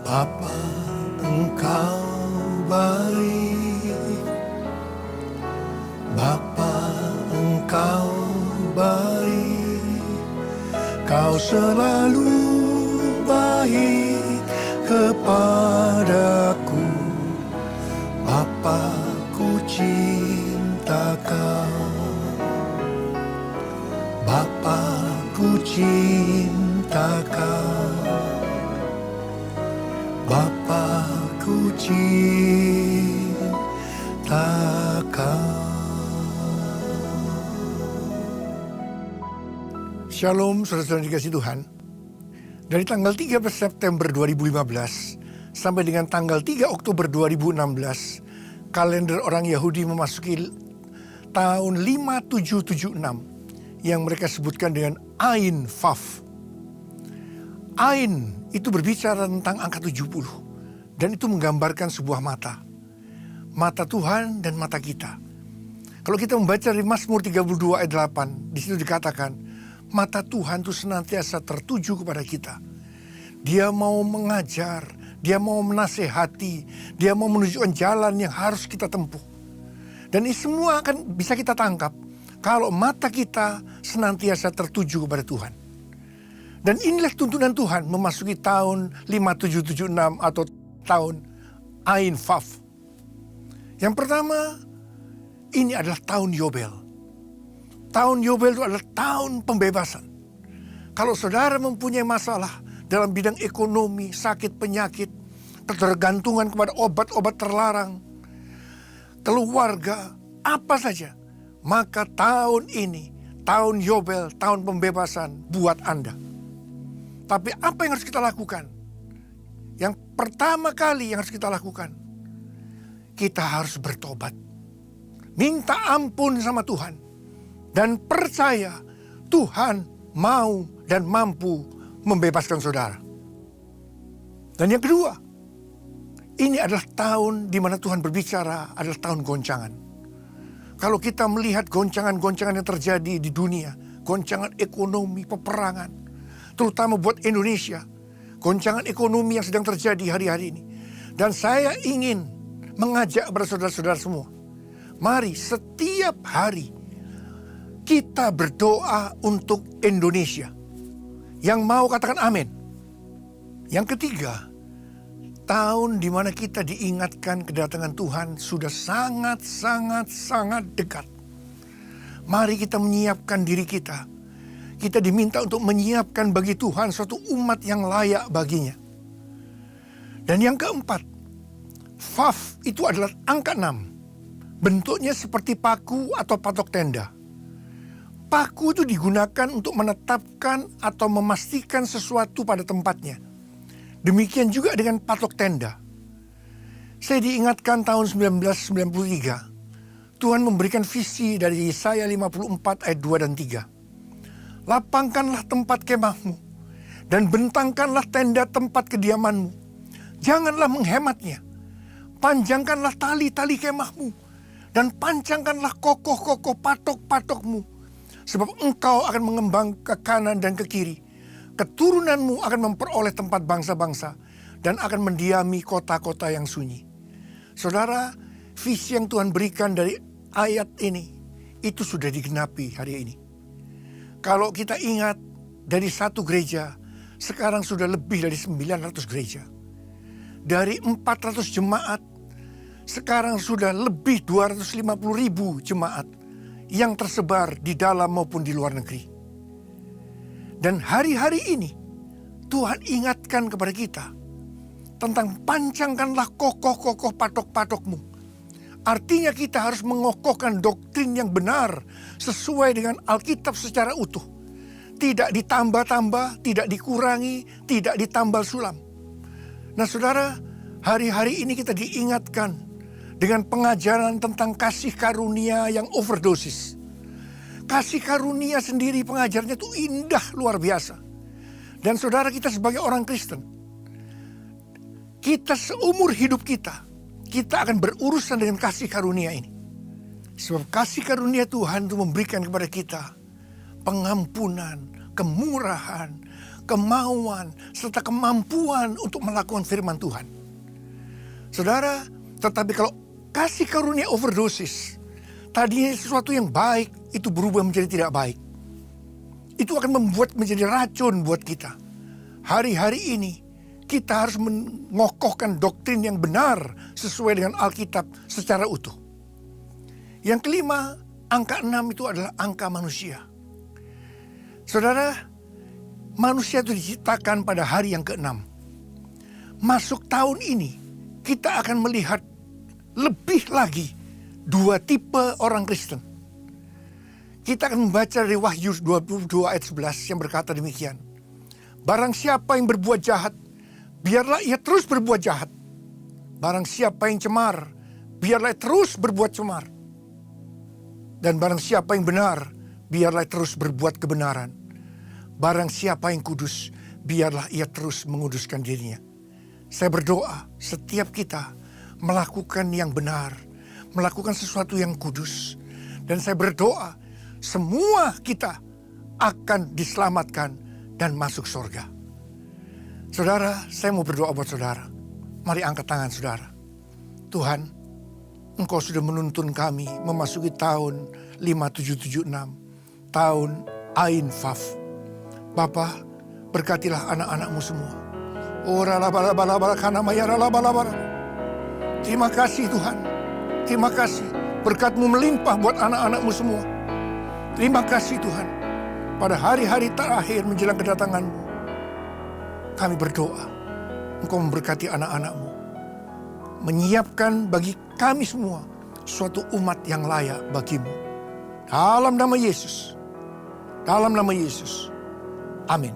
Bapa, Engkau baik. Bapa, Engkau baik. Kau selalu baik kepadaku. Bapa, ku cinta Kau. Bapa, ku cinta Kau. Bapa, ku cinta Kau. Shalom, saudara-saudara dikasih Tuhan. Dari tanggal 13 September 2015 sampai dengan tanggal 3 Oktober 2016, kalender orang Yahudi memasuki tahun 5776 yang mereka sebutkan dengan Ain Vav. Ain itu berbicara tentang angka 70 dan itu menggambarkan sebuah mata. Mata Tuhan dan mata kita. Kalau kita membaca dari Mazmur 32 ayat 8, di situ dikatakan, mata Tuhan itu senantiasa tertuju kepada kita. Dia mau mengajar, dia mau menasehati, dia mau menunjukkan jalan yang harus kita tempuh. Dan ini semua akan bisa kita tangkap kalau mata kita senantiasa tertuju kepada Tuhan. Dan inilah tuntunan Tuhan memasuki tahun 5776 atau tahun Ain Vav. Yang pertama, ini adalah tahun Yobel. Tahun Yobel itu adalah tahun pembebasan. Kalau saudara mempunyai masalah dalam bidang ekonomi, sakit, penyakit, ketergantungan kepada obat-obat terlarang, keluarga, apa saja, maka tahun ini, tahun Yobel, tahun pembebasan buat Anda. Tapi apa yang harus kita lakukan? Yang pertama kali yang harus kita lakukan, kita harus bertobat. Minta ampun sama Tuhan. Dan percaya Tuhan mau dan mampu membebaskan saudara. Dan yang kedua, ini adalah tahun di mana Tuhan berbicara adalah tahun goncangan. Kalau kita melihat goncangan-goncangan yang terjadi di dunia, goncangan ekonomi, peperangan, terutama buat Indonesia, goncangan ekonomi yang sedang terjadi hari-hari ini. Dan saya ingin mengajak kepada saudara-saudara semua, mari setiap hari kita berdoa untuk Indonesia. Yang mau katakan amin. Yang ketiga, tahun di mana kita diingatkan kedatangan Tuhan sudah sangat dekat. Mari kita menyiapkan diri kita. Kita diminta untuk menyiapkan bagi Tuhan suatu umat yang layak baginya. Dan yang keempat, Vav itu adalah angka 6. Bentuknya seperti paku atau patok tenda. Paku itu digunakan untuk menetapkan atau memastikan sesuatu pada tempatnya. Demikian juga dengan patok tenda. Saya diingatkan tahun 1993, Tuhan memberikan visi dari Yesaya 54 ayat 2 dan 3. Lapangkanlah tempat kemahmu dan bentangkanlah tenda tempat kediamanmu. Janganlah menghematnya. Panjangkanlah tali-tali kemahmu dan pancangkanlah kokoh-kokoh patok-patokmu. Sebab engkau akan mengembang ke kanan dan ke kiri. Keturunanmu akan memperoleh tempat bangsa-bangsa dan akan mendiami kota-kota yang sunyi. Saudara, visi yang Tuhan berikan dari ayat ini, itu sudah digenapi hari ini. Kalau kita ingat dari satu gereja, sekarang sudah lebih dari 900 gereja. Dari 400 jemaat, sekarang sudah lebih 250.000 jemaat yang tersebar di dalam maupun di luar negeri. Dan hari-hari ini Tuhan ingatkan kepada kita tentang pancangkanlah kokoh-kokoh patok-patokmu. Artinya kita harus mengokohkan doktrin yang benar sesuai dengan Alkitab secara utuh. Tidak ditambah-tambah, tidak dikurangi, tidak ditambal sulam. Nah saudara, hari-hari ini kita diingatkan dengan pengajaran tentang kasih karunia yang overdosis. Kasih karunia sendiri pengajarnya itu indah luar biasa. Dan saudara, kita sebagai orang Kristen, kita seumur hidup kita akan berurusan dengan kasih karunia ini. Sebab kasih karunia Tuhan itu memberikan kepada kita pengampunan, kemurahan, kemauan, serta kemampuan untuk melakukan firman Tuhan. Saudara, tetapi kalau kasih karunia overdosis, tadinya sesuatu yang baik, itu berubah menjadi tidak baik. Itu akan membuat menjadi racun buat kita. Hari-hari ini, kita harus mengokohkan doktrin yang benar sesuai dengan Alkitab secara utuh. Yang kelima, angka 6 itu adalah angka manusia. Saudara, manusia itu diciptakan pada hari yang ke-6. Masuk tahun ini, kita akan melihat lebih lagi 2 tipe orang Kristen. Kita akan membaca dari Wahyu 22 ayat 11 yang berkata demikian. Barang siapa yang berbuat jahat, biarlah ia terus berbuat jahat. Barang siapa yang cemar, biarlah ia terus berbuat cemar. Dan barang siapa yang benar, biarlah ia terus berbuat kebenaran. Barang siapa yang kudus, biarlah ia terus menguduskan dirinya. Saya berdoa setiap kita melakukan yang benar, melakukan sesuatu yang kudus. Dan saya berdoa semua kita akan diselamatkan dan masuk surga. Saudara, saya mau berdoa buat saudara. Mari angkat tangan saudara. Tuhan, Engkau sudah menuntun kami memasuki tahun 5776, tahun Ain Faf. Bapa, berkatilah anak-anak-Mu semua. Terima kasih Tuhan. Terima kasih. Berkat-Mu melimpah buat anak-anak-Mu semua. Terima kasih Tuhan. Pada hari-hari terakhir menjelang kedatangan-Mu, kami berdoa, Engkau memberkati anak-anak-Mu. Menyiapkan bagi kami semua suatu umat yang layak bagi-Mu. Dalam nama Yesus. Dalam nama Yesus. Amin.